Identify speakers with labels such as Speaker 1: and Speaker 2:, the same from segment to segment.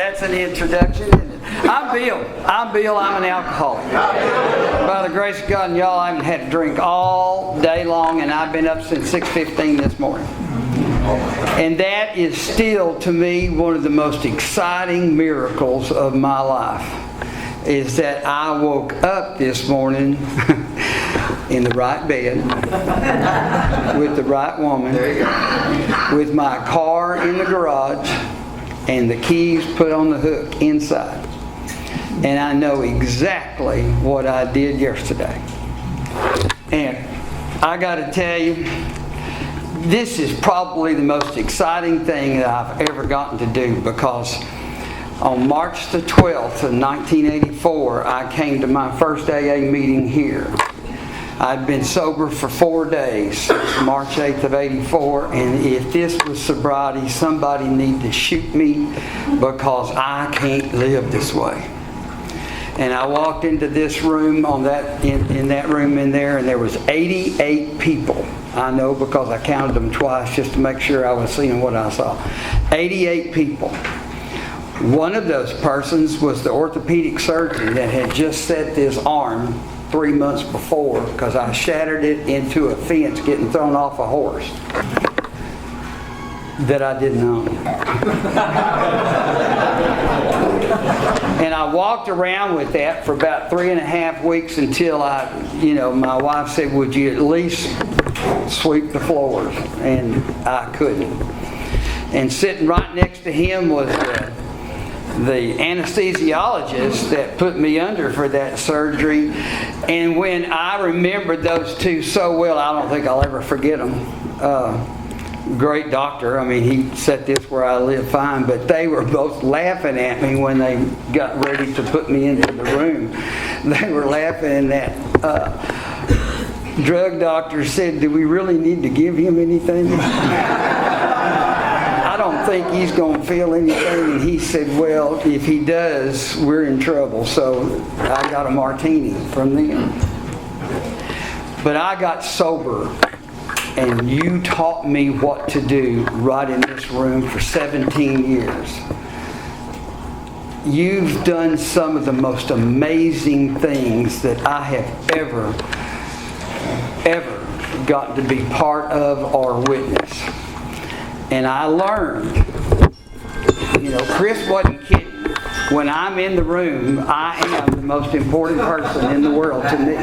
Speaker 1: that's an introduction, isn't it? I'm Bill. I'm an alcoholic. By the grace of God and y'all, I haven't had a drink all day long, and I've been up since 6:15 this morning. And that is still, to me, one of the most exciting miracles of my life, is that I woke up this morning in the right bed, with the right woman, with my car in the garage, and the keys put on the hook inside. And I know exactly what I did yesterday. And I got to tell you, this is probably the most exciting thing that I've ever gotten to do, because on March the 12th of 1984, I came to my first AA meeting here. I'd been sober for 4 days since March 8th of 84, and if this was sobriety, somebody need to shoot me, because I can't live this way. And I walked into this room in that room in there, and there was 88 people. I know because I counted them twice just to make sure I was seeing what I saw. 88 people. One of those persons was the orthopedic surgeon that had just set this arm 3 months before, because I shattered it into a fence getting thrown off a horse that I didn't own. And I walked around with that for about 3.5 weeks until my wife said, "Would you at least sweep the floors?" And I couldn't. And sitting right next to him was the anesthesiologist that put me under for that surgery. And when I remembered those two so well, I don't think I'll ever forget them. Great doctor. I mean, he set this where I live fine, but they were both laughing at me when they got ready to put me into the room. They were laughing, and that drug doctor said, "Do we really need to give him anything? I don't think he's going to feel anything." And he said, "Well, if he does, we're in trouble." So I got a martini from them. But I got sober, and you taught me what to do right in this room for 17 years. You've done some of the most amazing things that I have ever gotten to be part of or witness. And I learned, Chris wasn't kidding. When I'm in the room, I am the most important person in the world to me.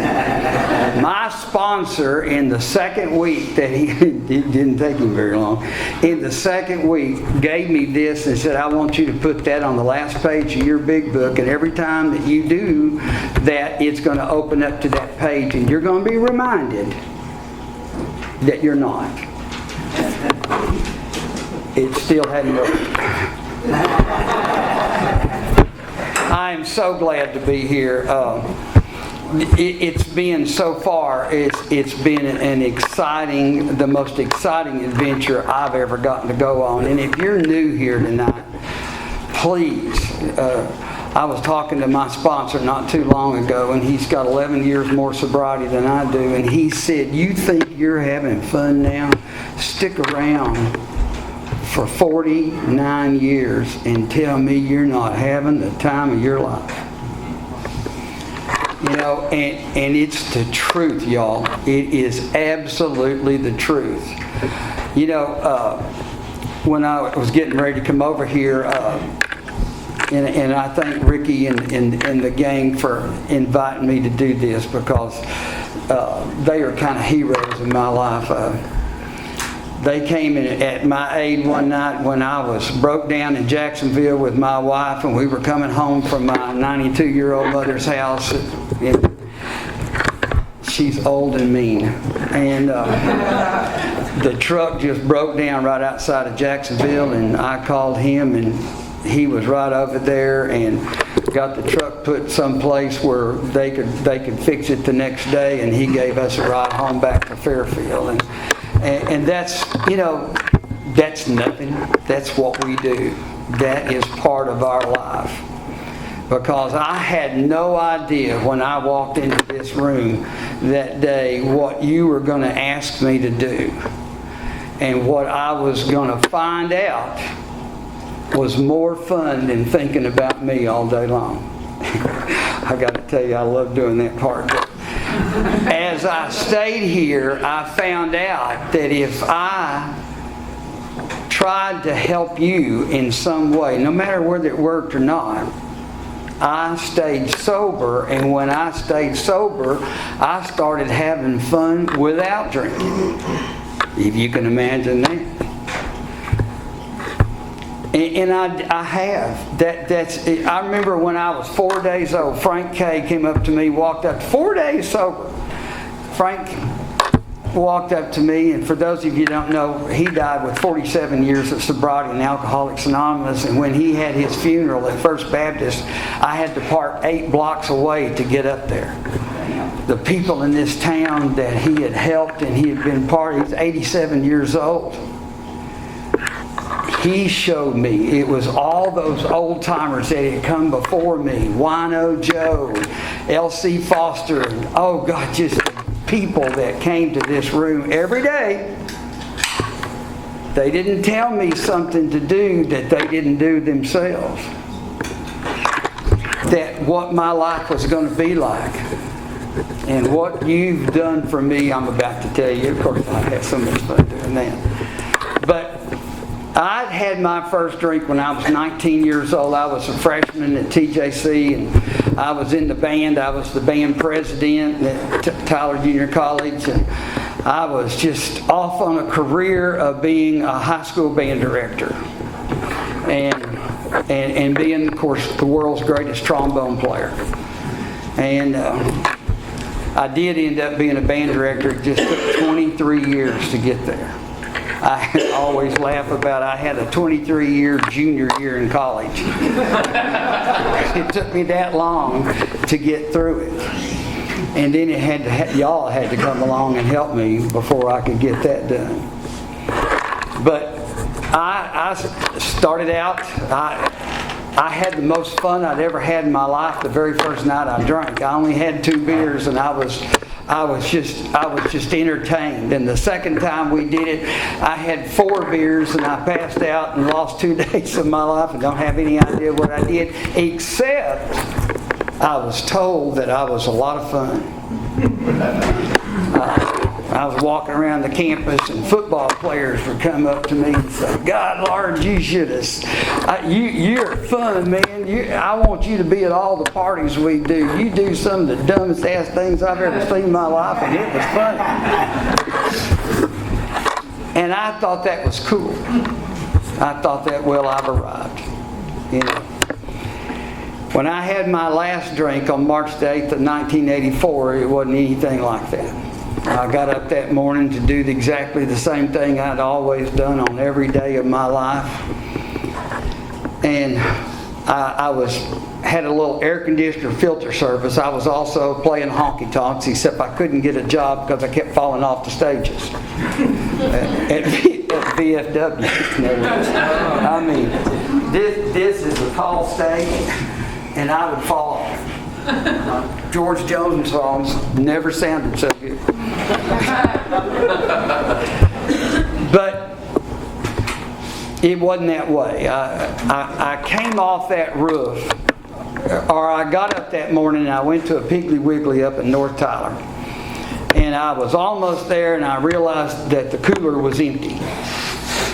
Speaker 1: My sponsor, in the second week that it didn't take him very long, in the second week gave me this and said, "I want you to put that on the last page of your big book, and every time that you do that, it's going to open up to that page, and you're going to be reminded that you're not." It still hadn't worked. I am so glad to be here. It's been so far. It's been the most exciting adventure I've ever gotten to go on. And if you're new here tonight, please. I was talking to my sponsor not too long ago, and he's got 11 years more sobriety than I do. And he said, "You think you're having fun now? Stick around for 49 years and tell me you're not having the time of your life." And it's the truth, y'all. It is absolutely the truth. When I was getting ready to come over here, and I thank Ricky and the gang for inviting me to do this, because they are kind of heroes in my life. They came in at my aid one night when I was broke down in Jacksonville with my wife, and we were coming home from my 92-year-old mother's house. She's old and mean. And the truck just broke down right outside of Jacksonville, and I called him, and he was right over there and got the truck put someplace where they could fix it the next day, and he gave us a ride home back to Fairfield. And that's, that's nothing. That's what we do. That is part of our life. Because I had no idea when I walked into this room that day what you were going to ask me to do. And what I was going to find out was more fun than thinking about me all day long. I got to tell you, I love doing that part. But as I stayed here, I found out that if I tried to help you in some way, no matter whether it worked or not, I stayed sober, and when I stayed sober, I started having fun without drinking. If you can imagine that. And I have. That's. I remember when I was 4 days old, Frank Kay came up to me, walked up, 4 days sober. Frank walked up to me, and for those of you who don't know, he died with 47 years of sobriety in Alcoholics Anonymous, and when he had his funeral at First Baptist, I had to park 8 blocks away to get up there. The people in this town that he had helped and he had been part of, he's 87 years old. He showed me, it was all those old timers that had come before me, Wino Joe, L.C. Foster, and oh God, just people that came to this room every day. They didn't tell me something to do that they didn't do themselves. That what my life was going to be like. And what you've done for me, I'm about to tell you. Of course, I had so much fun doing that. But I'd had my first drink when I was 19 years old. I was a freshman at TJC, and I was in the band. I was the band president at Tyler Junior College, and I was just off on a career of being a high school band director, and being, of course, the world's greatest trombone player. And I did end up being a band director. It just took 23 years to get there. I always laugh about I had a 23-year junior year in college. It took me that long to get through it. And then y'all had to come along and help me before I could get that done. But I started out, I had the most fun I'd ever had in my life the very first night I drank. I only had 2 beers, and I was just entertained. And the second time we did it, I had 4 beers, and I passed out and lost 2 days of my life and don't have any idea what I did, except I was told that I was a lot of fun. I was walking around the campus, and football players would come up to me and say, "God, Lord, you should have. You're fun, man. I want you to be at all the parties we do. You do some of the dumbest ass things I've ever seen in my life, and it was fun." And I thought that was cool. I thought that, well, I've arrived. You know. When I had my last drink on March the 8th of 1984, it wasn't anything like that. I got up that morning to do exactly the same thing I'd always done on every day of my life. And I had a little air conditioner filter service. I was also playing honky tonks, except I couldn't get a job because I kept falling off the stages at VFW. I mean, this is a tall stage, and I would fall off. George Jones songs never sounded so good. But it wasn't that way. I came off that roof, or I got up that morning and I went to a Piggly Wiggly up in North Tyler. And I was almost there, and I realized that the cooler was empty.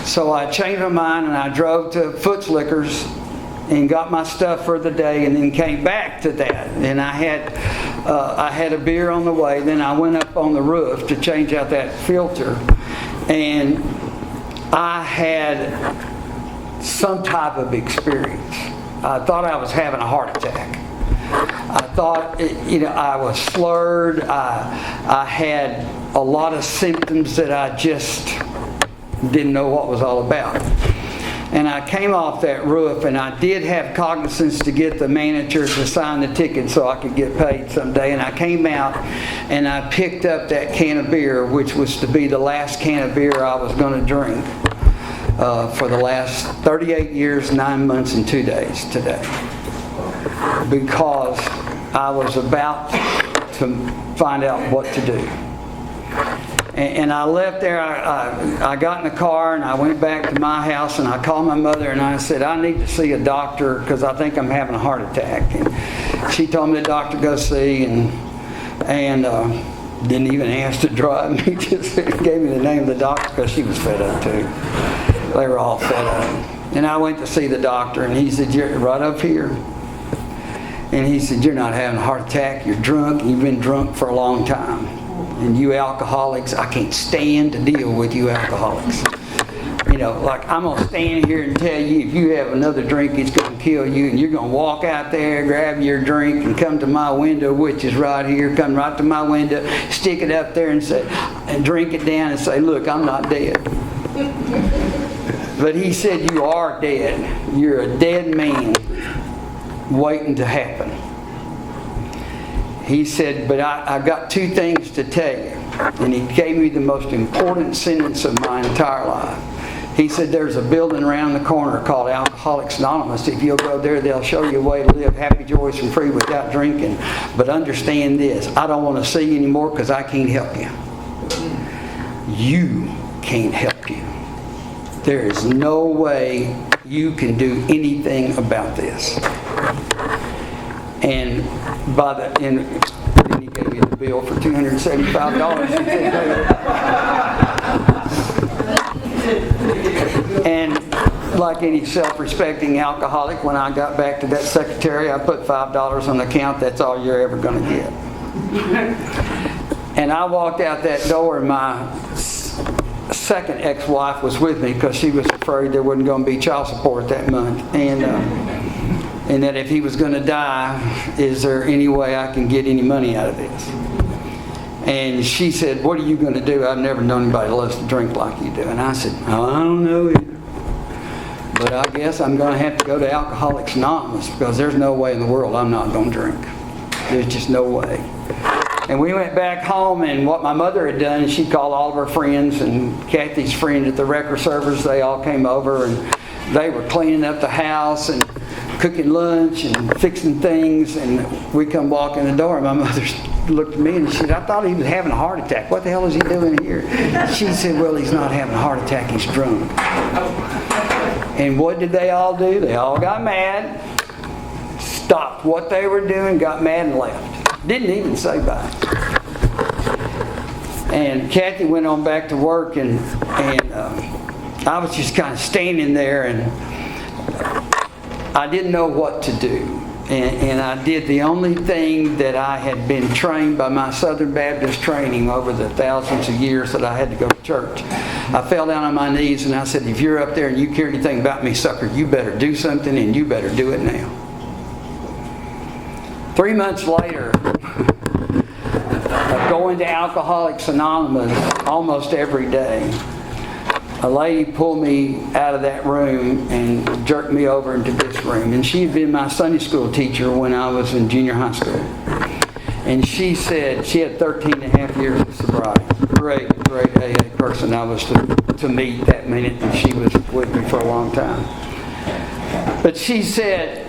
Speaker 1: So I changed my mind and I drove to Foots Liquors and got my stuff for the day, and then came back to that. And I had a beer on the way. Then I went up on the roof to change out that filter, and I had some type of experience. I thought I was having a heart attack. I thought, I was slurred. I had a lot of symptoms that I just didn't know what was all about. And I came off that roof, and I did have cognizance to get the manager to sign the ticket so I could get paid someday. And I came out and I picked up that can of beer, which was to be the last can of beer I was going to drink for the last 38 years, 9 months, and 2 days today. Because I was about to find out what to do. And I left there, I got in the car and I went back to my house and I called my mother and I said, I need to see a doctor because I think I'm having a heart attack. And she told me the doctor to go see and didn't even ask to drive me, just gave me the name of the doctor because she was fed up too. They were all fed up. And I went to see the doctor and he said, you're right up here. And he said, you're not having a heart attack, you're drunk, and you've been drunk for a long time. And you alcoholics, I can't stand to deal with you alcoholics. You know, like I'm going to stand here and tell you if you have another drink, it's going to kill you. And you're going to walk out there, grab your drink, and come to my window, which is right here. Come right to my window, stick it up there and say, and drink it down and say, look, I'm not dead. But he said, you are dead. You're a dead man waiting to happen. He said, but I've got two things to tell you. And he gave me the most important sentence of my entire life. He said, there's a building around the corner called Alcoholics Anonymous. If you'll go there, they'll show you a way to live happy, joyous, and free without drinking. But understand this, I don't want to see you anymore because I can't help you. You can't help you. There is no way you can do anything about this. And then he gave me the bill for $275. And like any self-respecting alcoholic, when I got back to that secretary, I put $5 on the account. That's all you're ever going to get. And I walked out that door, and my second ex-wife was with me because she was afraid there wasn't going to be child support that month. And that if he was going to die, is there any way I can get any money out of this? And she said, what are you going to do? I've never known anybody that loves to drink like you do. And I said, oh, I don't know either. But I guess I'm going to have to go to Alcoholics Anonymous because there's no way in the world I'm not going to drink. There's just no way. And we went back home, and what my mother had done is she called all of her friends, and Kathy's friend at the record service, they all came over and they were cleaning up the house and cooking lunch and fixing things, and we come walk in the door, and my mother looked at me and she said, I thought he was having a heart attack. What the hell is he doing here? She said, well, he's not having a heart attack, he's drunk. And what did they all do? They all got mad, stopped what they were doing, got mad and left. Didn't even say bye. And Kathy went on back to work, and I was just kind of standing there, and I didn't know what to do. And I did the only thing that I had been trained by my Southern Baptist training over the thousands of years that I had to go to church. I fell down on my knees and I said, if you're up there and you care anything about me, sucker, you better do something, and you better do it now. 3 months later, of going to Alcoholics Anonymous almost every day, a lady pulled me out of that room and jerked me over into this room. And she had been my Sunday school teacher when I was in junior high school. And she said she had 13 and a half years of sobriety. Great AA person I was to meet that minute, and she was with me for a long time. But she said,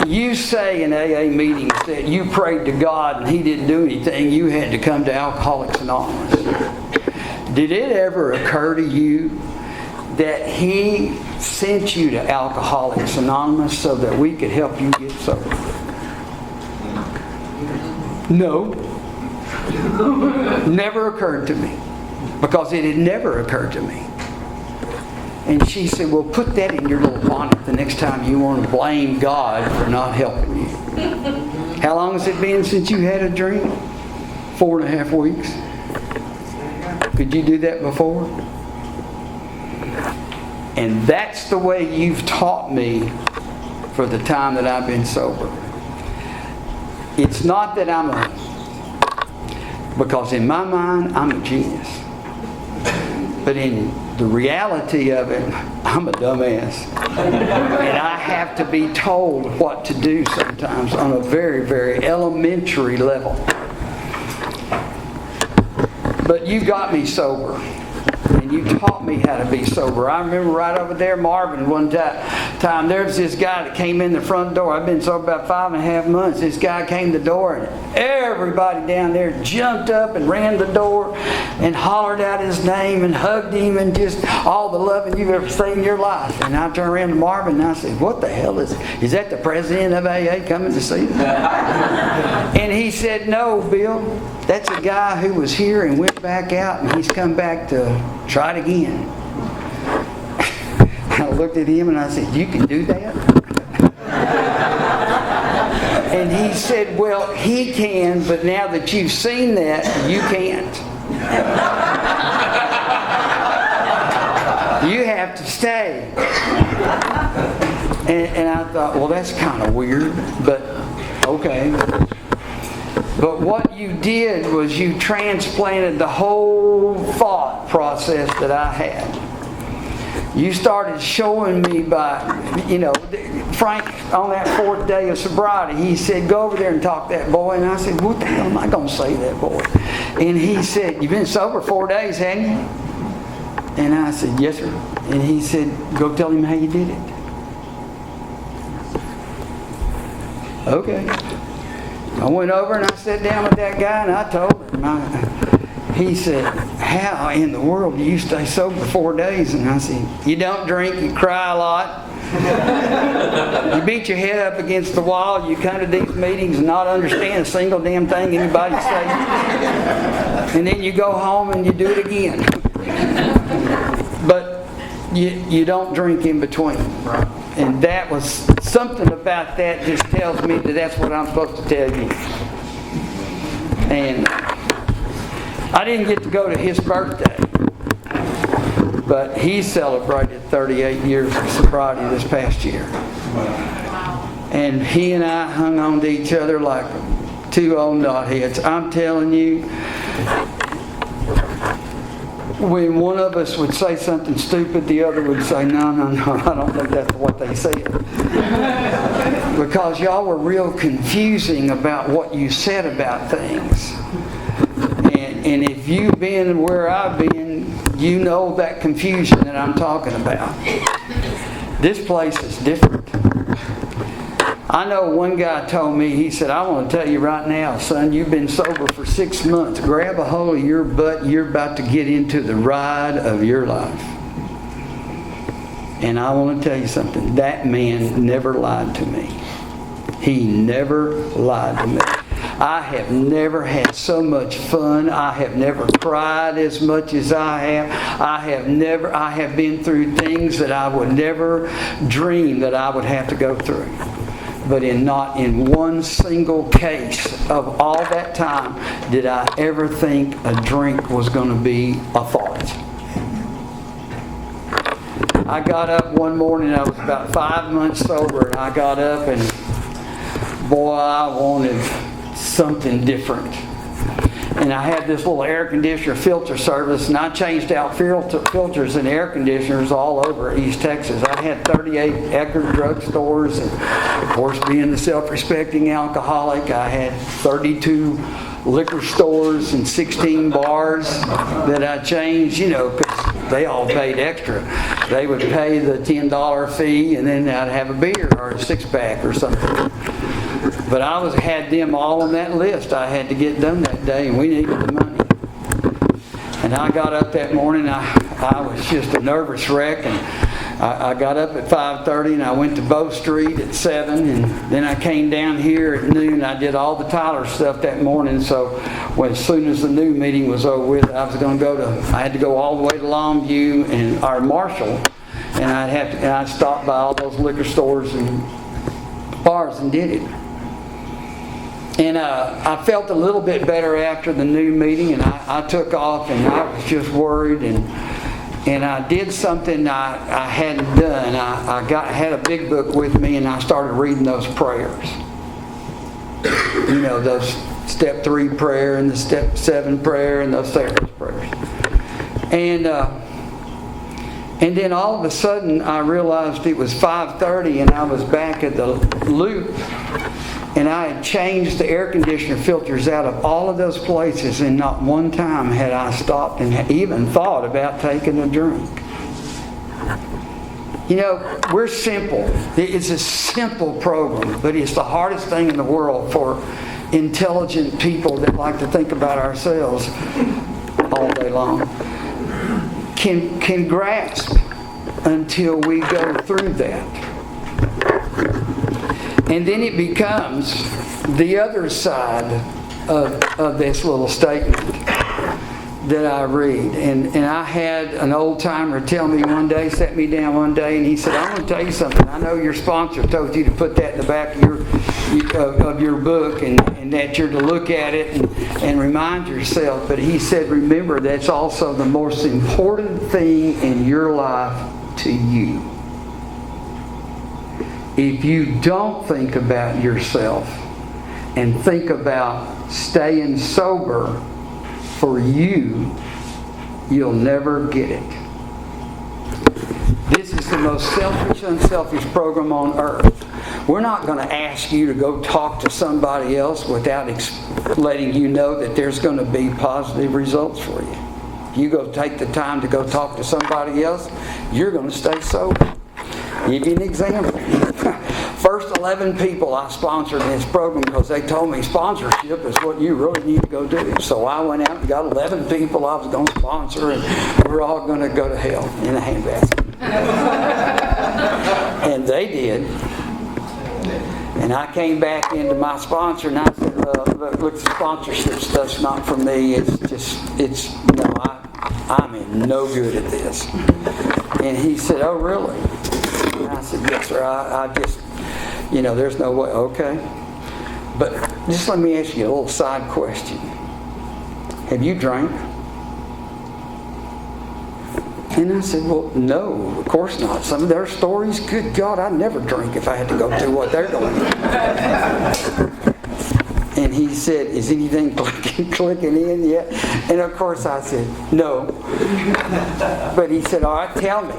Speaker 1: you say in AA meetings that you prayed to God and He didn't do anything, you had to come to Alcoholics Anonymous. Did it ever occur to you that He sent you to Alcoholics Anonymous so that we could help you get sober? No. Never occurred to me. Because it had never occurred to me. And she said, well, put that in your little bonnet the next time you want to blame God for not helping you. How long has it been since you had a drink? 4.5 weeks. Could you do that before? And that's the way you've taught me for the time that I've been sober. It's not that because in my mind, I'm a genius. But in the reality of it, I'm a dumbass. And I have to be told what to do sometimes on a very, very elementary level. But you got me sober. And you taught me how to be sober. I remember right over there, Marvin, one time, there was this guy that came in the front door. I've been sober about 5.5 months. This guy came to the door, and everybody down there jumped up and ran the door and hollered out his name and hugged him and just all the loving you've ever seen in your life. And I turned around to Marvin and I said, what the hell is that the president of AA coming to see us? And he said, no, Bill, that's a guy who was here and went back out, and he's come back to try it again. I looked at him and I said, you can do that? And he said, well, he can, but now that you've seen that, you can't. You have to stay. And I thought, well, that's kind of weird, but okay. But what you did was you transplanted the whole thought process that I had. You started showing me by, Frank, on that 4th day of sobriety, he said, go over there and talk to that boy. And I said, what the hell am I going to say to that boy? And he said, you've been sober 4 days, haven't you? And I said, yes, sir. And he said, go tell him how you did it. Okay. I went over and I sat down with that guy and I told him. He said, how in the world do you stay sober 4 days? And I said, you don't drink, you cry a lot. You beat your head up against the wall. You come to these meetings and not understand a single damn thing anybody says. And then you go home and you do it again. But you don't drink in between. And that was something about that just tells me that that's what I'm supposed to tell you. And I didn't get to go to his birthday, but he celebrated 38 years of sobriety this past year. And he and I hung on to each other like two old knotheads. I'm telling you, when one of us would say something stupid, the other would say, no, I don't think that's what they said. Because y'all were real confusing about what you said about things. And if you've been where I've been, you know that confusion that I'm talking about. This place is different. I know one guy told me, he said, I want to tell you right now, son, you've been sober for 6 months. Grab a hold of your butt. You're about to get into the ride of your life. And I want to tell you something. That man never lied to me. He never lied to me. I have never had so much fun. I have never cried as much as I have. I have been through things that I would never dream that I would have to go through. But not in one single case of all that time did I ever think a drink was going to be a thought. I got up one morning, I was about 5 months sober, and I got up and boy, I wanted something different. And I had this little air conditioner filter service, and I changed out filters and air conditioners all over East Texas. I had 38 Eckerd drugstores, and of course, being the self-respecting alcoholic, I had 32 liquor stores and 16 bars that I changed, because they all paid extra. They would pay the $10 fee, and then I'd have a beer or a six-pack or something. But I had them all on that list I had to get done that day, and we needed the money. And I got up that morning, I was just a nervous wreck, and I got up at 5:30 and I went to Bow Street at 7, and then I came down here at noon. I did all the Tyler stuff that morning, so as soon as the new meeting was over with, I had to go all the way to Longview and our Marshall, and I stopped by all those liquor stores and bars and did it. And I felt a little bit better after the new meeting, and I took off, and I was just worried, and I did something I hadn't done. I had a big book with me, and I started reading those prayers. Those step 3 prayer and the step 7 prayer and those Sarah's prayers. And then all of a sudden I realized it was 5:30 and I was back at the Loop. And I had changed the air conditioner filters out of all of those places, and not one time had I stopped and even thought about taking a drink. You know, we're simple. It's a simple program, but it's the hardest thing in the world for intelligent people that like to think about ourselves all day long can grasp until we go through that. And then it becomes the other side of this little statement that I read. And I had an old timer tell me one day, sat me down one day, and he said, "I'm going to tell you something. I know your sponsor told you to put that in the back of your book and that you're to look at it and remind yourself. But he said, remember, that's also the most important thing in your life to you. If you don't think about yourself and think about staying sober for you, you'll never get it." This is the most selfish, unselfish program on earth. We're not going to ask you to go talk to somebody else without letting you know that there's going to be positive results for you. If you go take the time to go talk to somebody else, you're going to stay sober. Give you an example. First 11 people I sponsored in this program because they told me sponsorship is what you really need to go do. So I went out and got 11 people I was going to sponsor, and we're all going to go to hell in a handbasket. And they did. And I came back into my sponsor and I said, look, the sponsorship stuff's not for me. I'm in no good at this. And he said, "Oh, really?" And I said, "Yes, sir. I just, there's no way." Okay. But just let me ask you a little side question. Have you drank? And I said, "Well, no, of course not. Some of their stories, good God, I'd never drink if I had to go through what they're going through." And he said, "Is anything clicking in yet?" And of course I said, "No." But he said, "All right, tell me,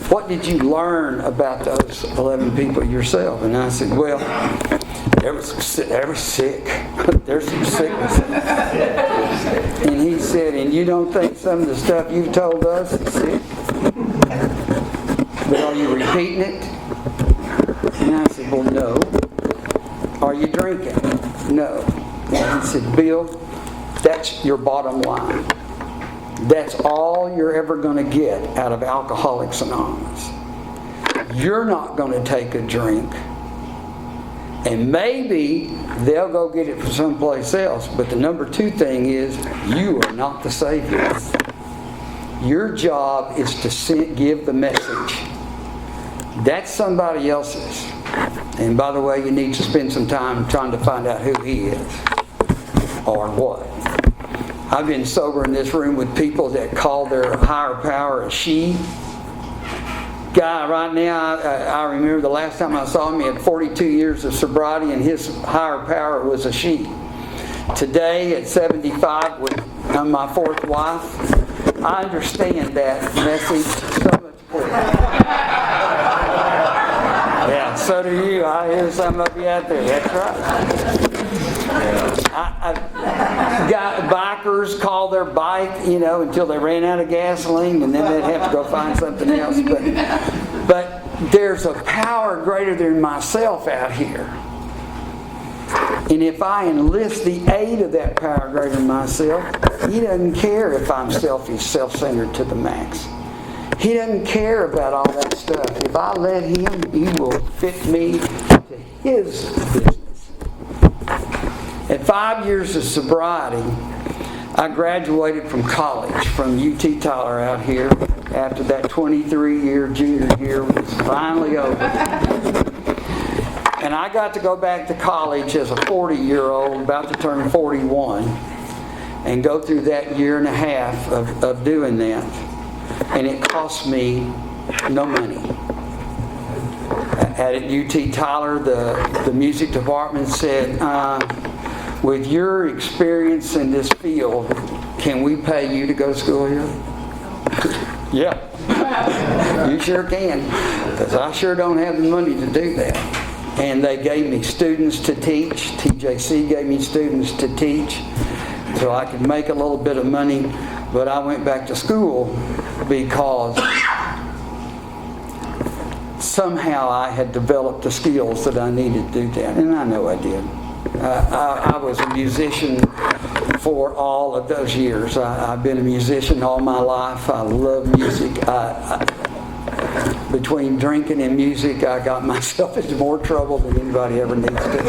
Speaker 1: what did you learn about those 11 people yourself?" And I said, "Well, they were sick. There's some sickness." And he said, "And you don't think some of the stuff you've told us is sick? But are you repeating it?" And I said, "Well, no." "Are you drinking?" "No." And he said, "Bill, that's your bottom line. That's all you're ever going to get out of Alcoholics Anonymous. You're not going to take a drink. And maybe they'll go get it from someplace else. But the number 2 thing is, you are not the Savior. Your job is to give the message. That's somebody else's. And by the way, you need to spend some time trying to find out who he is or what." I've been sober in this room with people that call their higher power a she. Guy right now, I remember the last time I saw him, he had 42 years of sobriety and his higher power was a she. Today at 75 with my 4th wife, I understand that message so much clearer. Yeah, so do you. I hear some of you out there. That's right. Bikers call their bike, until they ran out of gasoline, and then they'd have to go find something else. But there's a power greater than myself out here. And if I enlist the aid of that power greater than myself, he doesn't care if I'm selfish, self-centered to the max. He doesn't care about all that stuff. If I let him, he will fit me to his business. At 5 years of sobriety, I graduated from college, from UT Tyler out here, after that 23-year junior year was finally over. And I got to go back to college as a 40-year-old, about to turn 41, and go through that year and a half of doing that. And it cost me no money. At UT Tyler, the music department said, "With your experience in this field, can we pay you to go to school here?" Yeah, you sure can, because I sure don't have the money to do that. And they gave me students to teach. TJC gave me students to teach so I could make a little bit of money. But I went back to school because somehow I had developed the skills that I needed to do that. And I know I did. I was a musician for all of those years. I've been a musician all my life. I love music. Between drinking and music, I got myself into more trouble than anybody ever needs to.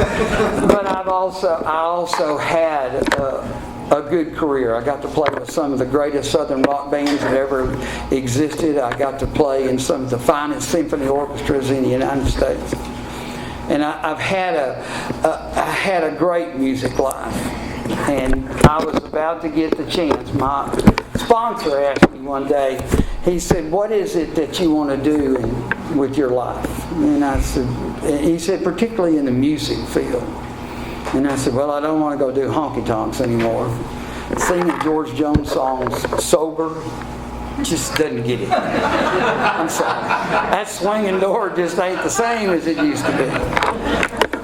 Speaker 1: But I also had a good career. I got to play with some of the greatest Southern rock bands that ever existed. I got to play in some of the finest symphony orchestras in the United States. And I had a great music life. And I was about to get the chance. My sponsor asked me one day, he said, "What is it that you want to do with your life?" And he said, "Particularly in the music field." And I said, "Well, I don't want to go do honky tonks anymore. Singing George Jones songs sober just doesn't get it. I'm sorry. That swinging door just ain't the same as it used to be."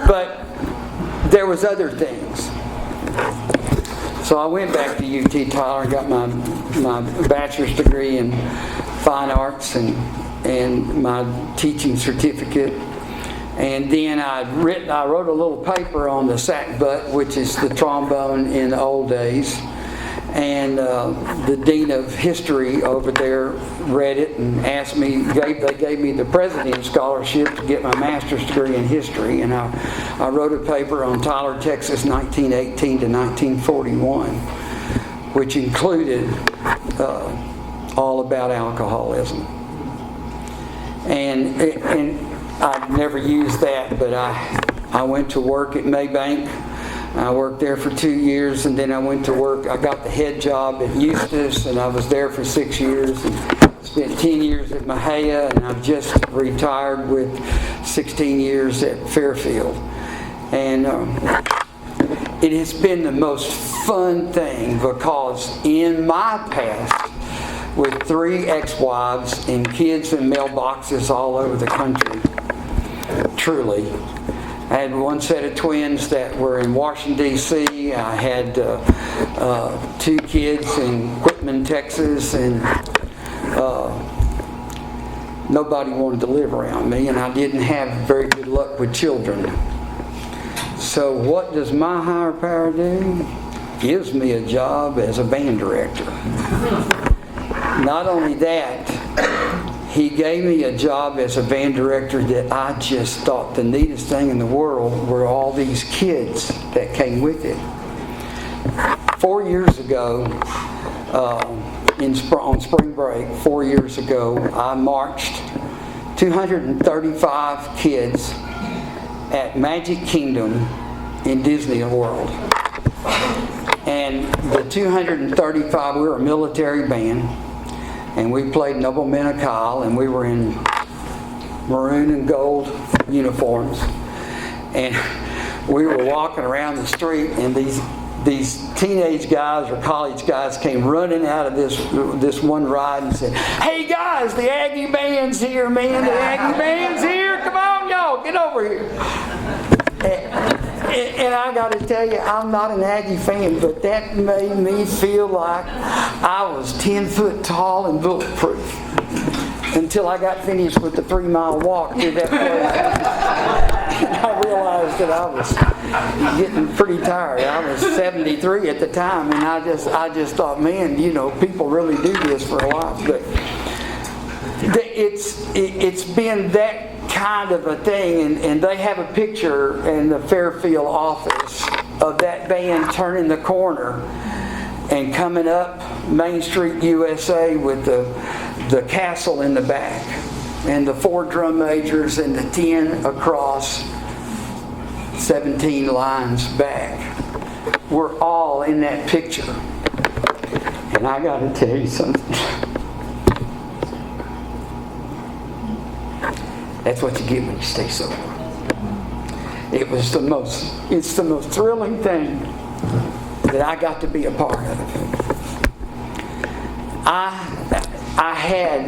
Speaker 1: But there was other things. So I went back to UT Tyler and got my bachelor's degree in fine arts and my teaching certificate. And then I wrote a little paper on the sackbut, which is the trombone in the old days. And the dean of history over there read it and asked me. They gave me the President's Scholarship to get my master's degree in history. And I wrote a paper on Tyler, Texas, 1918 to 1941, which included all about alcoholism. And I've never used that, but I went to work at Maybank. I worked there for 2 years, and then I went to work. I got the head job at Eustis, and I was there for 6 years. And spent 10 years at Mahia, and I've just retired with 16 years at Fairfield. And it has been the most fun thing because in my past, with 3 ex-wives and kids in mailboxes all over the country, truly, I had one set of twins that were in Washington, D.C. I had 2 kids in Quitman, Texas, and nobody wanted to live around me, and I didn't have very good luck with children. So what does my higher power do? Gives me a job as a band director. Not only that, he gave me a job as a band director that I just thought the neatest thing in the world were all these kids that came with it. 4 years ago, on spring break, 4 years ago, I marched 235 kids at Magic Kingdom in Disney World. And the 235, we were a military band. And we played Noble Men of Kyle, and we were in maroon and gold uniforms. And we were walking around the street, and these teenage guys or college guys came running out of this one ride and said, "Hey guys, the Aggie Band's here, man! The Aggie Band's here! Come on, y'all, get over here!" And I got to tell you, I'm not an Aggie fan, but that made me feel like I was 10 foot tall and bulletproof until I got finished with the 3-mile walk through that place. And I realized that I was getting pretty tired. I was 73 at the time, and I just thought, man, people really do this for a while. But it's been that kind of a thing, and they have a picture in the Fairfield office of that band turning the corner and coming up Main Street, USA, with the castle in the back and the 4 drum majors and the 10 across, 17 lines back. We're all in that picture. And I got to tell you something. That's what you get when you stay sober. It's the most thrilling thing that I got to be a part of. I had,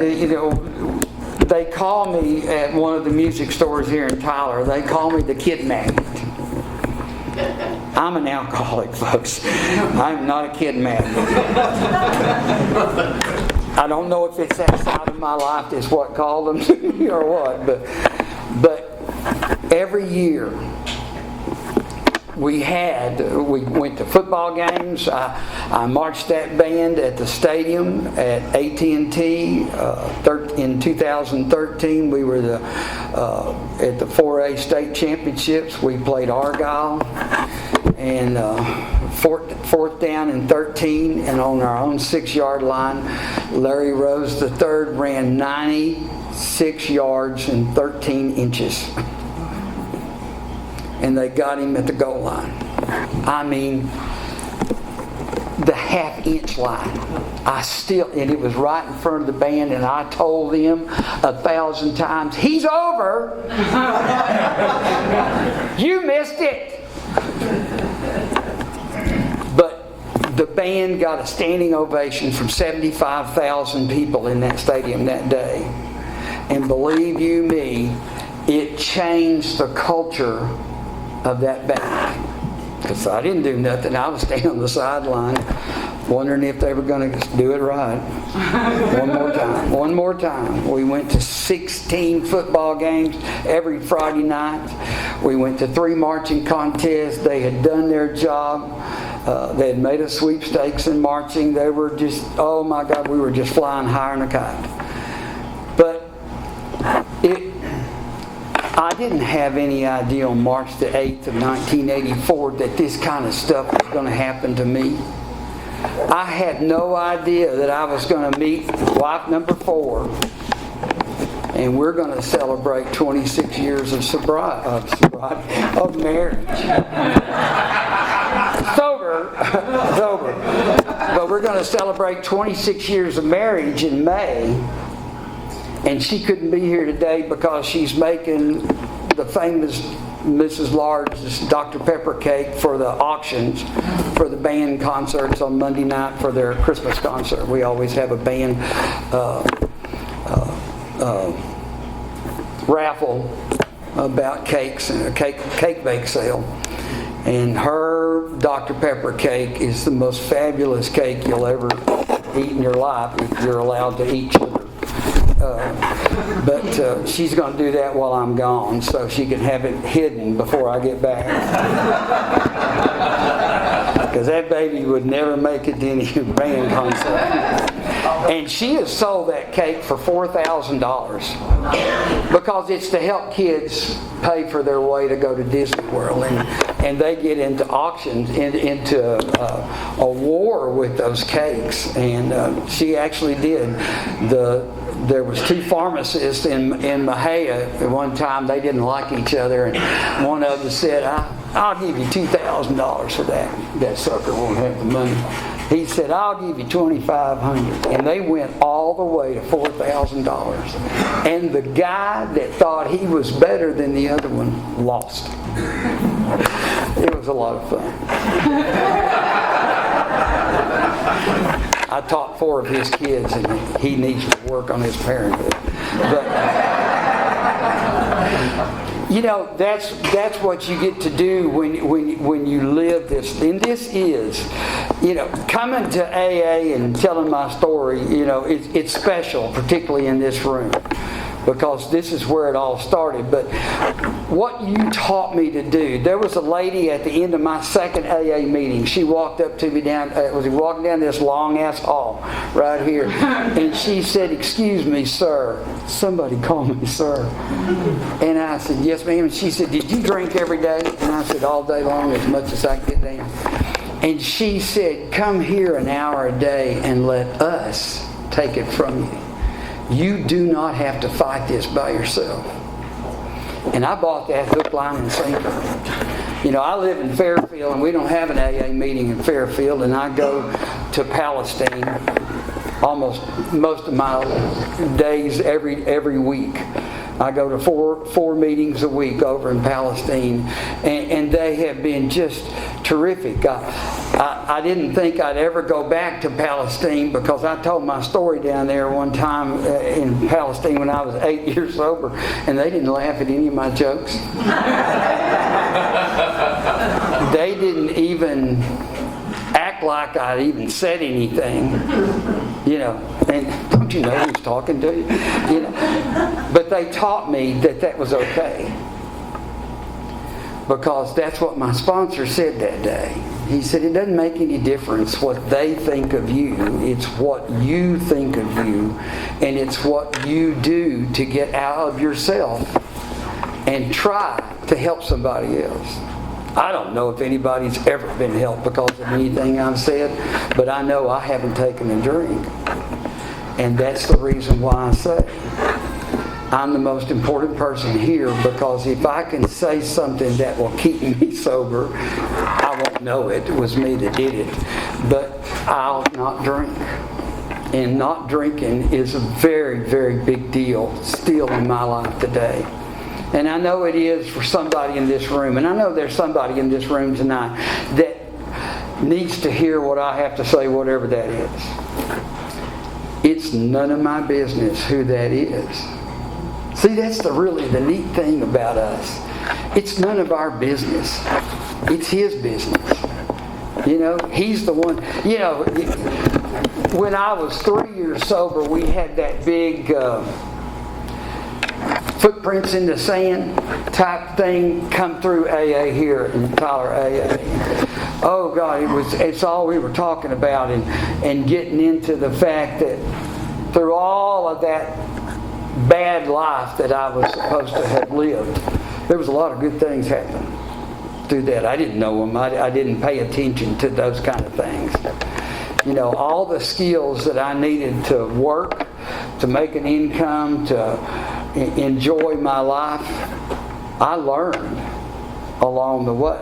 Speaker 1: They call me at one of the music stores here in Tyler, they call me the kid magnet. I'm an alcoholic, folks. I'm not a kid magnet. I don't know if it's that side of my life that's what called them to me or what, but every year we went to football games. I marched that band at the stadium at AT&T. In 2013, we were at the 4A state championships. We played Argyle, and fourth down and 13, and on our own 6-yard line, Larry Rose III ran 96 yards and 13 inches. And they got him at the goal line. I mean, the half-inch line. And it was right in front of the band, and I told them 1,000 times, "He's over! You missed it!" But the band got a standing ovation from 75,000 people in that stadium that day. And believe you me, it changed the culture of that bank. Because I didn't do nothing. I was standing on the sideline wondering if they were going to do it right. One more time. We went to 16 football games every Friday night. We went to 3 marching contests. They had done their job. They had made a sweepstakes in marching. They were just, oh my God, we were just flying higher than a kite. But I didn't have any idea on March the 8th of 1984 that this kind of stuff was going to happen to me. I had no idea that I was going to meet wife number 4, and we're going to celebrate 26 years of marriage. Sober. But we're going to celebrate 26 years of marriage in May. And she couldn't be here today because she's making the famous Mrs. Large's Dr. Pepper cake for the auctions, for the band concerts on Monday night for their Christmas concert. We always have a band raffle about cakes and a cake bake sale. And her Dr. Pepper cake is the most fabulous cake you'll ever eat in your life if you're allowed to eat sugar. But she's going to do that while I'm gone so she can have it hidden before I get back. Because that baby would never make it to any band concert. And she has sold that cake for $4,000 because it's to help kids pay for their way to go to Disney World. And they get into auctions, into a war with those cakes. And she actually did. There was 2 pharmacists in Mahia at one time. They didn't like each other, and one of them said, "I'll give you $2,000 for that. That sucker won't have the money." He said, "I'll give you $2,500." And they went all the way to $4,000. And the guy that thought he was better than the other one lost. It was a lot of fun. I taught 4 of his kids, and he needs to work on his parenthood. But that's what you get to do when you live this. And this is, coming to AA and telling my story. It's special, particularly in this room, because this is where it all started. But what you taught me to do, there was a lady at the end of my second AA meeting. She walked up to me walking down this long ass hall right here, and she said, "Excuse me, sir." Somebody called me sir. And I said, "Yes, ma'am." And she said, "Did you drink every day?" And I said, "All day long, as much as I can get down." And she said, "Come here an hour a day and let us take it from you. You do not have to fight this by yourself." And I bought that hook, line, and sinker. I live in Fairfield, and we don't have an AA meeting in Fairfield, and I go to Palestine most of my days every week. I go to four meetings a week over in Palestine, and they have been just terrific. I didn't think I'd ever go back to Palestine because I told my story down there one time in Palestine when I was 8 years sober, and they didn't laugh at any of my jokes. They didn't even act like I even said anything, and don't you know who's talking to you? But they taught me that was okay, because that's what my sponsor said that day. He said, it doesn't make any difference what they think of you. It's what you think of you, and it's what you do to get out of yourself and try to help somebody else. I don't know if anybody's ever been helped because of anything I've said, but I know I haven't taken a drink. And that's the reason why I say I'm the most important person here, because if I can say something that will keep me sober, I won't know it was me that did it. But I'll not drink. And not drinking is a very, very big deal still in my life today. And I know it is for somebody in this room. And I know there's somebody in this room tonight that needs to hear what I have to say, whatever that is. It's none of my business who that is. See, that's really the neat thing about us. It's none of our business. It's His business. He's the one. When I was 3 years sober, we had that big footprints in the sand type thing come through AA here in Tyler AA. Oh God, it's all we were talking about, and getting into the fact that through all of that bad life that I was supposed to have lived, there was a lot of good things happening through that. I didn't know them. I didn't pay attention to those kind of things. All the skills that I needed to work, to make an income, to enjoy my life, I learned along the way.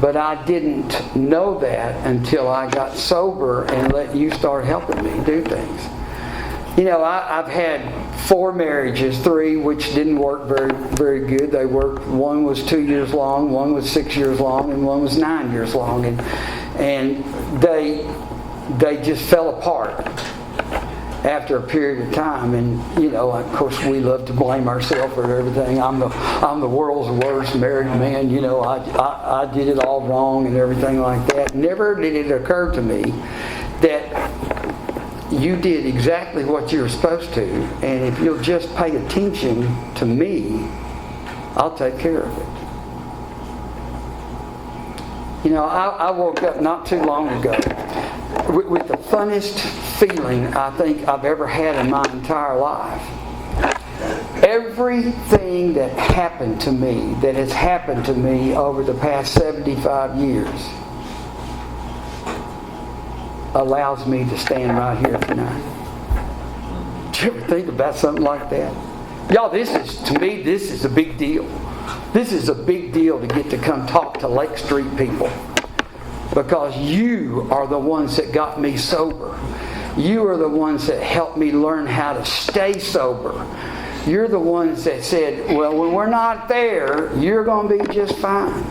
Speaker 1: But I didn't know that until I got sober and let you start helping me do things. I've had 4 marriages, 3 which didn't work very, very good. They worked. One was 2 years long, one was 6 years long, and one was 9 years long, and they just fell apart after a period of time. And of course, we love to blame ourselves for everything. I'm the world's worst married man. I did it all wrong and everything like that. Never did it occur to me that you did exactly what you were supposed to, and if you'll just pay attention to me, I'll take care of it. I woke up not too long ago with the funnest feeling I think I've ever had in my entire life. Everything that happened to me, that has happened to me over the past 75 years, allows me to stand right here tonight. Did you ever think about something like that? Y'all, to me, this is a big deal. This is a big deal to get to come talk to Lake Street people. Because you are the ones that got me sober. You are the ones that helped me learn how to stay sober. You're the ones that said, well, when we're not there, you're going to be just fine.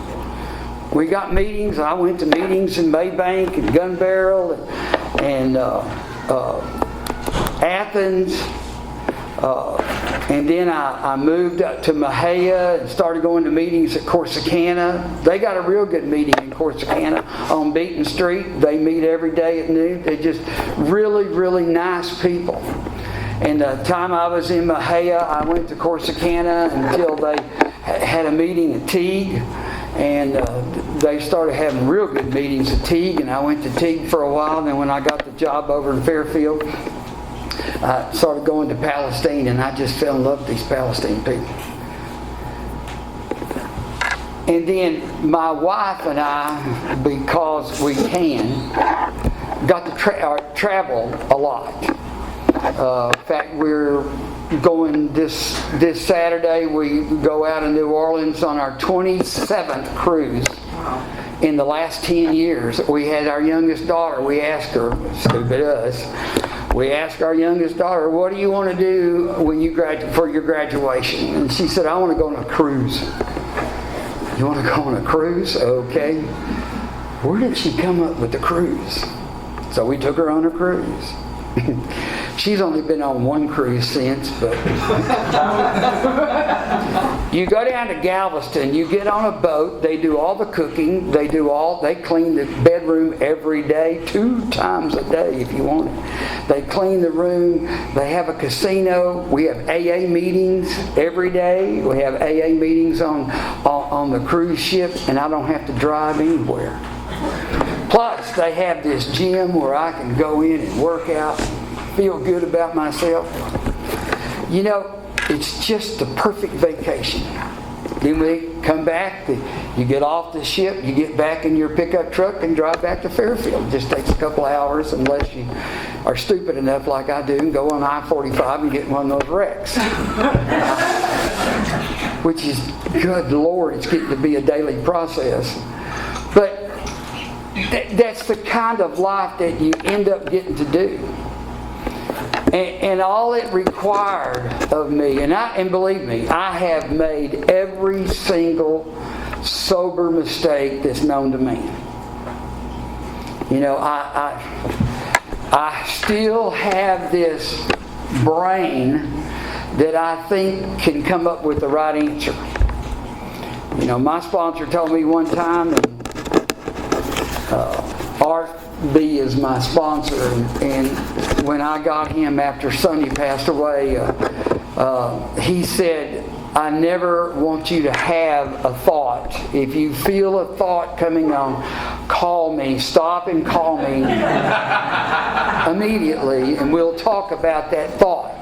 Speaker 1: We got meetings. I went to meetings in Maybank and Gun Barrel and Athens. And then I moved up to Mahia and started going to meetings at Corsicana. They got a real good meeting in Corsicana on Beaton Street. They meet every day at noon. They're just really, really nice people. And the time I was in Mahia, I went to Corsicana until they had a meeting at Teague. And they started having real good meetings at Teague. And I went to Teague for a while. And then when I got the job over in Fairfield, I started going to Palestine, and I just fell in love with these Palestine people. And then my wife and I, because we can, got to travel a lot. In fact, we're going this Saturday. We go out in New Orleans on our 27th cruise. In the last 10 years, we had our youngest daughter. We asked her, stupid us, we asked our youngest daughter, what do you want to do when you for your graduation? And she said, I want to go on a cruise. You want to go on a cruise? Okay. Where did she come up with the cruise? So we took her on a cruise. She's only been on one cruise since, but you go down to Galveston, you get on a boat, they do all the cooking, they clean the bedroom every day, 2 times a day if you want it. They clean the room, they have a casino, we have AA meetings every day, we have AA meetings on the cruise ship, and I don't have to drive anywhere. Plus, they have this gym where I can go in and work out, feel good about myself. You know, it's just the perfect vacation. Then we come back, you get off the ship, you get back in your pickup truck and drive back to Fairfield. It just takes a couple hours unless you are stupid enough like I do and go on I-45 and get in one of those wrecks. Which is, good Lord, it's getting to be a daily process. But that's the kind of life that you end up getting to do. And all it required of me, and believe me, I have made every single sober mistake that's known to man. You know, I still have this brain that I think can come up with the right answer. You know, my sponsor told me one time, and Art B is my sponsor, and when I got him after Sonny passed away, he said, I never want you to have a thought. If you feel a thought coming on, call me, stop and call me immediately, and we'll talk about that thought.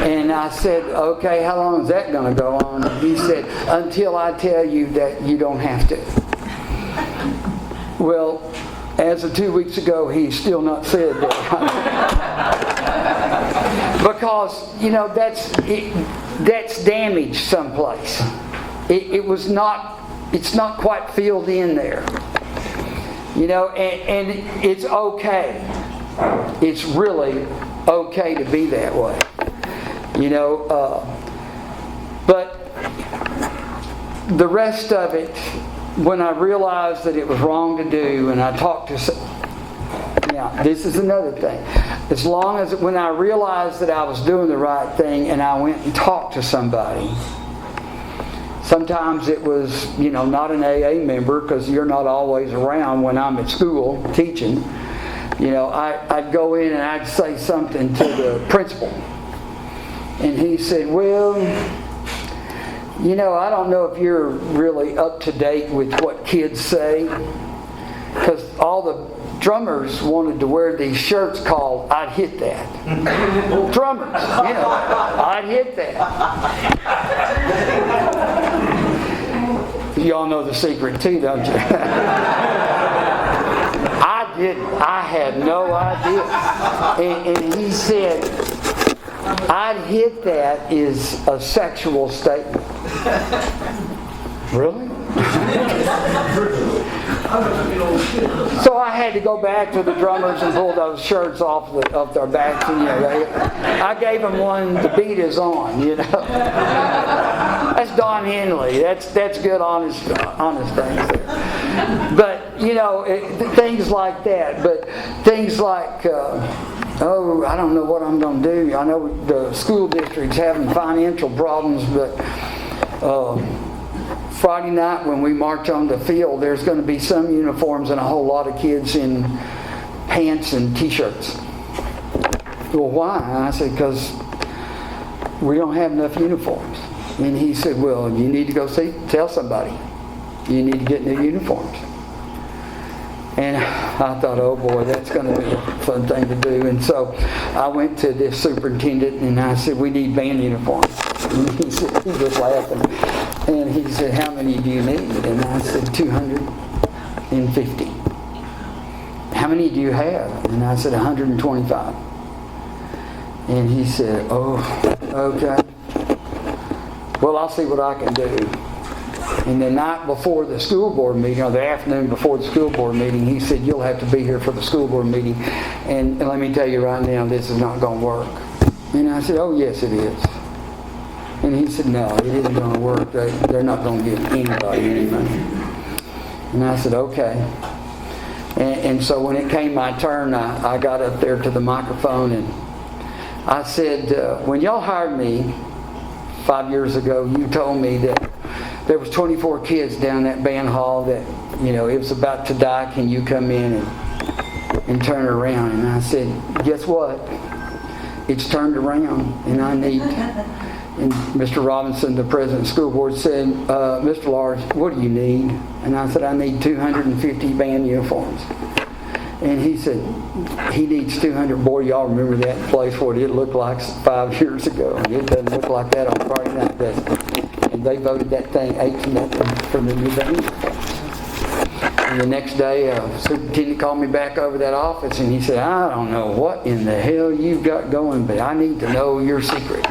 Speaker 1: And I said, okay, how long is that going to go on? And he said, until I tell you that you don't have to. Well, as of 2 weeks ago, he's still not said that. Because, you know, that's damaged someplace. It's not quite filled in there. You know, and it's okay. It's really okay to be that way. You know, but the rest of it, when I realized that it was wrong to do, and I talked to now, this is another thing. As long as when I realized that I was doing the right thing and I went and talked to somebody, sometimes it was, you know, not an AA member, because you're not always around when I'm at school teaching. You know, I'd go in and I'd say something to the principal. And he said, well, you know, I don't know if you're really up to date with what kids say, because all the drummers wanted to wear these shirts called I'd Hit That. Drummers, you know, I'd hit that. You all know the secret too, don't you? I didn't. I had no idea. And he said, I'd hit that is a sexual statement. Really? So I had to go back to the drummers and pull those shirts off their backs, and you know, I gave them one to beat us on. You know, that's Don Henley. That's good, honest things there. But you know, things like that. But things like. Oh, I don't know what I'm going to do. I know the school district's having financial problems, but Friday night when we march on the field, there's going to be some uniforms and a whole lot of kids in pants and t-shirts. Well, why? And I said, because we don't have enough uniforms. And he said, well, you need to go tell somebody. You need to get new uniforms. And I thought, oh boy, that's going to be a fun thing to do. And so I went to this superintendent and I said, we need band uniforms. And he was laughing. And he said, how many do you need? And I said, 250. How many do you have? And I said, 125. And he said, oh, okay. Well, I'll see what I can do. And the night before the school board meeting, or the afternoon before the school board meeting, he said, you'll have to be here for the school board meeting. And let me tell you right now, this is not going to work. And I said, oh, yes, it is. And he said, no, it isn't going to work. They're not going to give anybody any money. And I said, okay. And so when it came my turn, I got up there to the microphone and I said, when y'all hired me 5 years ago, you told me that there was 24 kids down that band hall that, it was about to die. Can you come in and turn it around? And I said, guess what? It's turned around, and I need... And Mr. Robinson, the president of the school board, said, Mr. Lars, what do you need? And I said, I need 250 band uniforms. And he said, he needs 200. Boy, y'all remember that place, what it looked like 5 years ago. And it doesn't look like that on Friday night, does it? And they voted that thing 8-0 for the new band uniforms. And the next day, the superintendent called me back over that office, and he said, I don't know what in the hell you've got going, but I need to know your secret.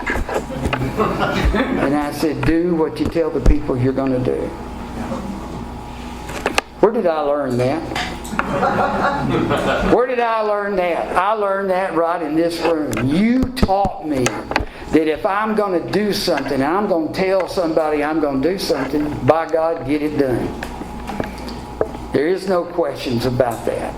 Speaker 1: And I said, do what you tell the people you're going to do. Where did I learn that? Where did I learn that? I learned that right in this room. You taught me that if I'm going to do something, and I'm going to tell somebody I'm going to do something, by God, get it done. There is no questions about that.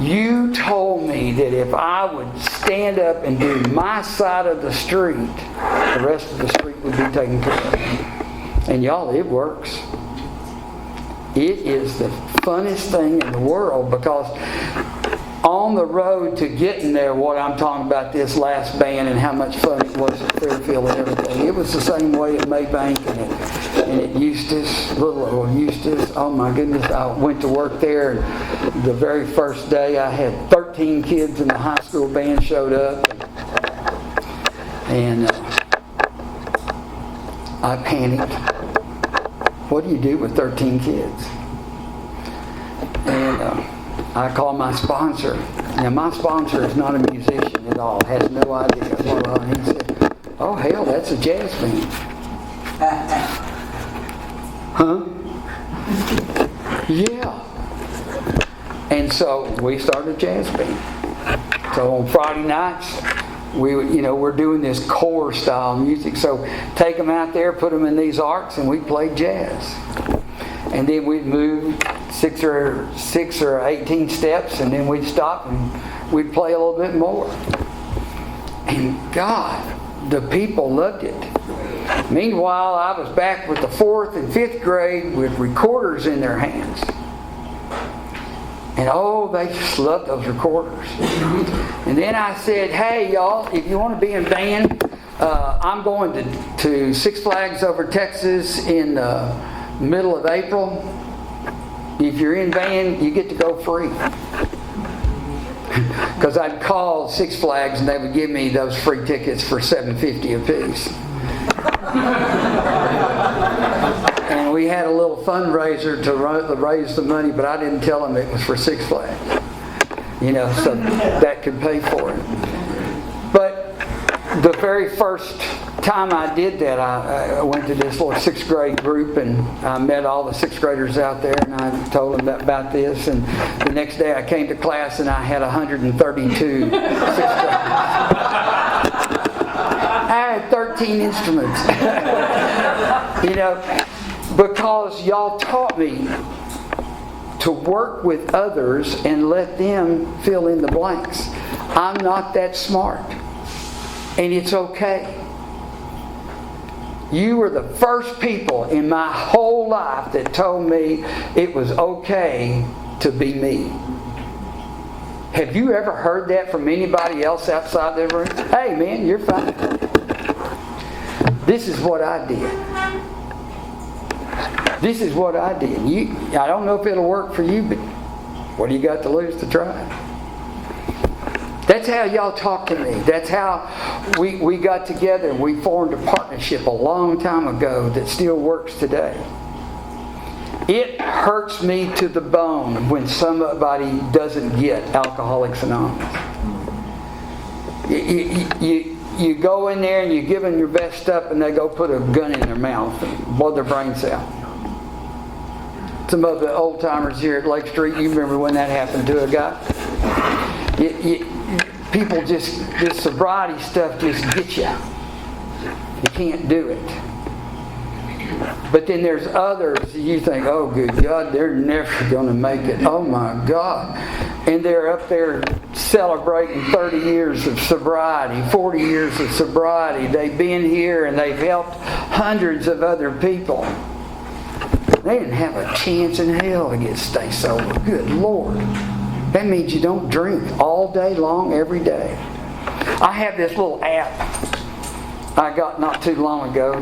Speaker 1: You told me that if I would stand up and do my side of the street, the rest of the street would be taken care of. And y'all, it works. It is the funnest thing in the world, because on the road to getting there, what I'm talking about, this last band and how much fun it was at Fairfield and everything, it was the same way at Maybank and at Eustis, little old Eustis. Oh my goodness, I went to work there, and the very first day I had 13 kids in the high school band showed up, and I panicked. What do you do with 13 kids? And I called my sponsor. Now, my sponsor is not a musician at all, has no idea. And he said, oh, hell, that's a jazz band. Huh? Yeah. And so we started a jazz band. So on Friday nights, we're doing this core style music. So take them out there, put them in these arcs, and we play jazz. And then we'd move 6 or 18 steps, and then we'd stop and we'd play a little bit more. And God, the people loved it. Meanwhile, I was back with the 4th and 5th grade with recorders in their hands. And oh, they just loved those recorders. And then I said, hey, y'all, if you want to be in band, I'm going to Six Flags over Texas in the middle of April. If you're in band, you get to go free. Because I'd call Six Flags and they would give me those free tickets for $7.50 a piece. And we had a little fundraiser to raise the money, but I didn't tell them it was for Six Flags. So that could pay for it. But the very first time I did that, I went to this little 6th grade group, and I met all the 6th graders out there, and I told them about this. And the next day I came to class and I had 132 6th graders. I had 13 instruments. Because y'all taught me to work with others and let them fill in the blanks. I'm not that smart. And it's okay. You were the first people in my whole life that told me it was okay to be me. Have you ever heard that from anybody else outside the room? Hey man, you're fine. This is what I did. This is what I did. I don't know if it'll work for you, but what do you got to lose to try? That's how y'all talk to me. That's how we got together and we formed a partnership a long time ago that still works today. It hurts me to the bone when somebody doesn't get Alcoholics Anonymous. You go in there and you give them your best stuff and they go put a gun in their mouth and blow their brains out. Some of the old timers here at Lake Street, you remember when that happened to a guy? People just, this sobriety stuff just gets you. You can't do it. But then there's others you think, oh good God, they're never going to make it. Oh my God. And they're up there celebrating 30 years of sobriety, 40 years of sobriety. They've been here and they've helped hundreds of other people. They didn't have a chance in hell to stay sober. Good Lord. That means you don't drink all day long, every day. I have this little app I got not too long ago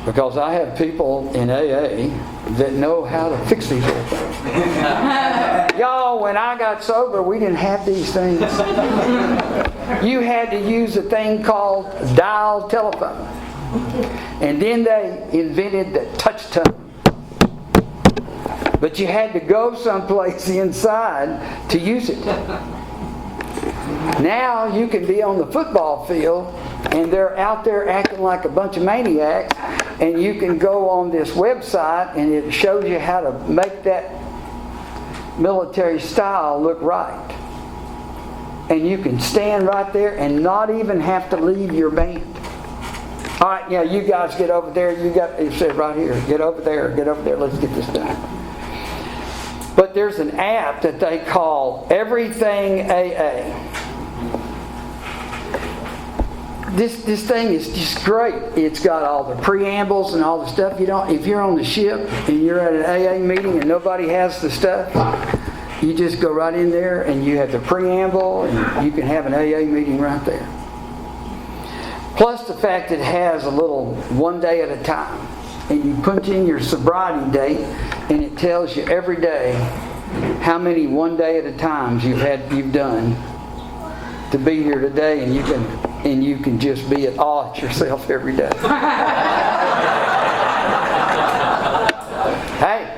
Speaker 1: because I have people in AA that know how to fix these little things. Y'all, when I got sober, we didn't have these things. You had to use a thing called dial telephone. And then they invented the touch tone. But you had to go someplace inside to use it. Now you can be on the football field and they're out there acting like a bunch of maniacs, and you can go on this website and it shows you how to make that military style look right. And you can stand right there and not even have to leave your band. All right, yeah, you guys get over there. It said right here, get over there, let's get this done. But there's an app that they call Everything AA. This thing is just great. It's got all the preambles and all the stuff. If you're on the ship and you're at an AA meeting and nobody has the stuff, you just go right in there and you have the preamble and you can have an AA meeting right there. Plus the fact that it has a little one day at a time. And you punch in your sobriety date and it tells you every day how many one day at a times you've done to be here today, and you can just be at awe at yourself every day. Hey,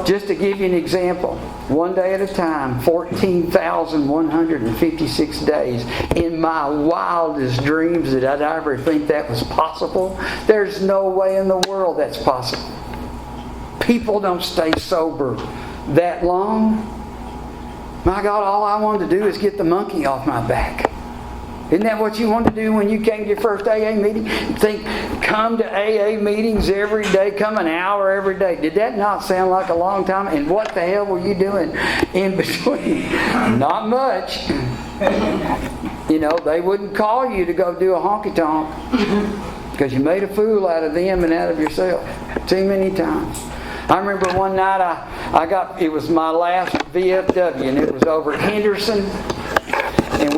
Speaker 1: just to give you an example, one day at a time, 14,156 days. In my wildest dreams did I ever think that was possible? There's no way in the world that's possible. People don't stay sober that long. My God, all I wanted to do is get the monkey off my back. Isn't that what you wanted to do when you came to your first AA meeting? Come to AA meetings every day, come an hour every day. Did that not sound like a long time? And what the hell were you doing in between? Not much. They wouldn't call you to go do a honky-tonk because you made a fool out of them and out of yourself too many times. I remember one night it was my last VFW, and it was over at Henderson. And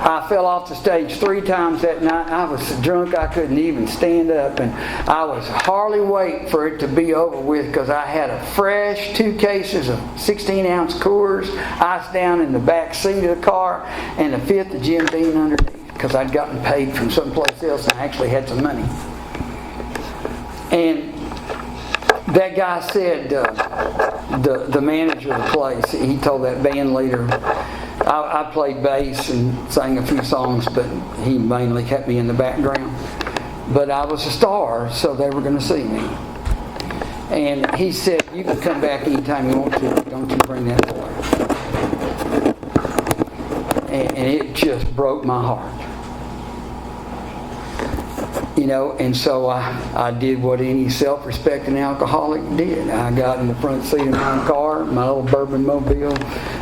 Speaker 1: I fell off the stage 3 times that night. I was so drunk I couldn't even stand up. And I was hardly waiting for it to be over with because I had a fresh 2 cases of 16-ounce Coors, ice down in the back seat of the car, and a 5th of Jim Beam underneath because I'd gotten paid from someplace else and I actually had some money. And that guy said, the manager of the place, he told that band leader, I played bass and sang a few songs, but he mainly kept me in the background. But I was a star, so they were going to see me. And he said, you can come back anytime you want to. Don't you bring that boy. And it just broke my heart. And so I did what any self-respecting alcoholic did. I got in the front seat of my car, my little bourbon mobile,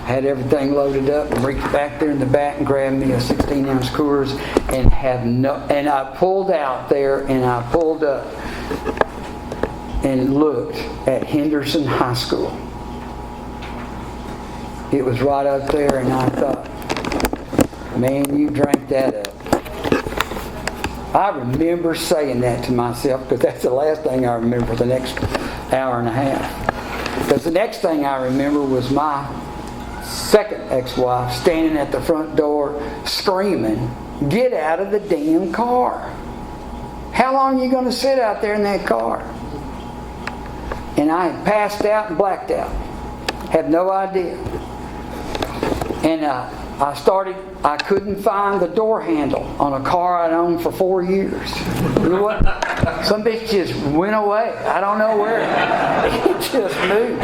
Speaker 1: had everything loaded up, and reached back there in the back and grabbed me a 16-ounce Coors and I pulled out there and I pulled up and looked at Henderson High School. It was right up there, and I thought, man, you drank that up. I remember saying that to myself because that's the last thing I remember for the next hour and a half. Because the next thing I remember was my second ex-wife standing at the front door screaming, get out of the damn car. How long are you going to sit out there in that car? And I had passed out and blacked out. Had no idea. And I couldn't find the door handle on a car I'd owned for 4 years. You know what? Some bitch just went away. I don't know where. It just moved.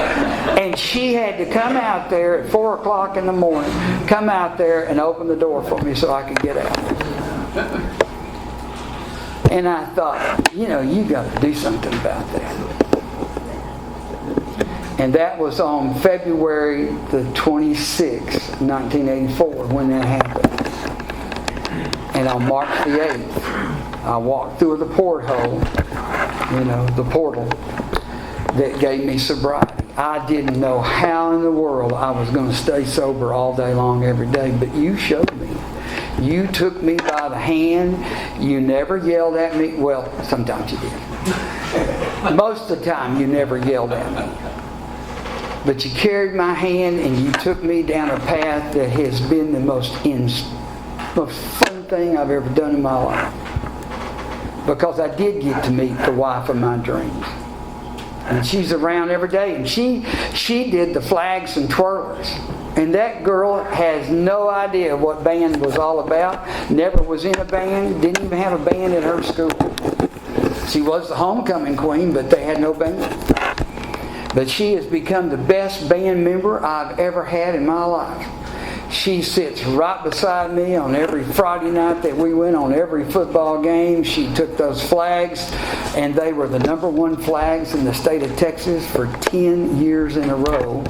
Speaker 1: And she had to come out there at 4 o'clock in the morning, come out there and open the door for me so I could get out. And I thought, you got to do something about that. And that was on February the 26th, 1984, when that happened. And on March the 8th, I walked through the porthole, the portal that gave me sobriety. I didn't know how in the world I was going to stay sober all day long every day, but you showed me. You took me by the hand. You never yelled at me. Well, sometimes you did. Most of the time, you never yelled at me. But you carried my hand and you took me down a path that has been the most fun thing I've ever done in my life. Because I did get to meet the wife of my dreams. And she's around every day. And she did the flags and twirlers. And that girl has no idea what band was all about. Never was in a band. Didn't even have a band at her school. She was the homecoming queen, but they had no band. But she has become the best band member I've ever had in my life. She sits right beside me on every Friday night that we went, on every football game. She took those flags, and they were the #1 flags in the state of Texas for 10 years in a row.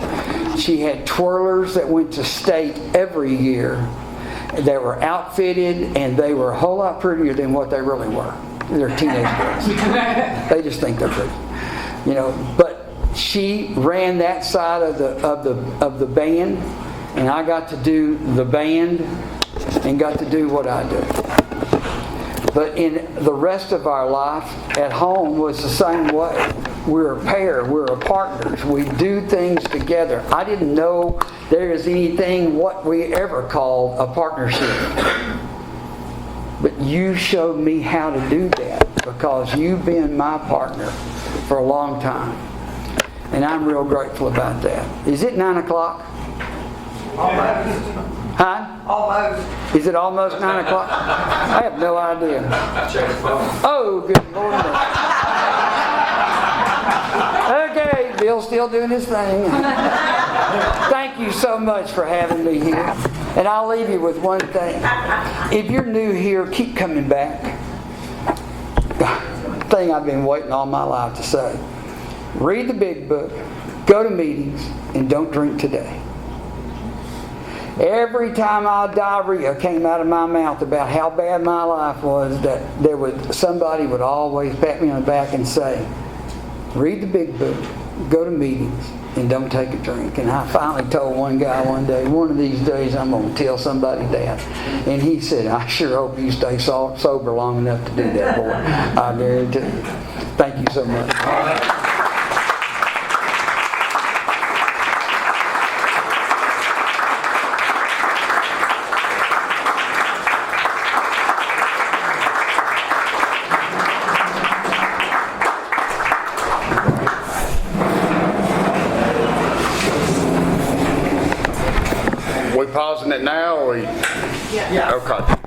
Speaker 1: She had twirlers that went to state every year. They were outfitted, and they were a whole lot prettier than what they really were. They're teenage girls. They just think they're pretty. But she ran that side of the band, and I got to do the band and got to do what I do. But in the rest of our life at home was the same way. We're a pair, we're partners, we do things together. I didn't know there is anything what we ever called a partnership. But you showed me how to do that because you've been my partner for a long time. And I'm real grateful about that. Is it 9 o'clock?
Speaker 2: Almost.
Speaker 1: Huh?
Speaker 2: Almost.
Speaker 1: Is it almost 9 o'clock? I have no idea. Oh, good Lord. Okay, Bill's still doing his thing. Thank you so much for having me here. And I'll leave you with one thing. If you're new here, keep coming back. Thing I've been waiting all my life to say. Read the big book, go to meetings, and don't drink today. Every time diarrhea came out of my mouth about how bad my life was, that somebody would always pat me on the back and say, read the big book, go to meetings, and don't take a drink. And I finally told one guy one day, one of these days I'm going to tell somebody that. And he said, I sure hope you stay sober long enough to do that, boy. I guarantee you. Thank you so much.
Speaker 3: We pausing it now? Or we...
Speaker 2: Yeah.
Speaker 3: Okay.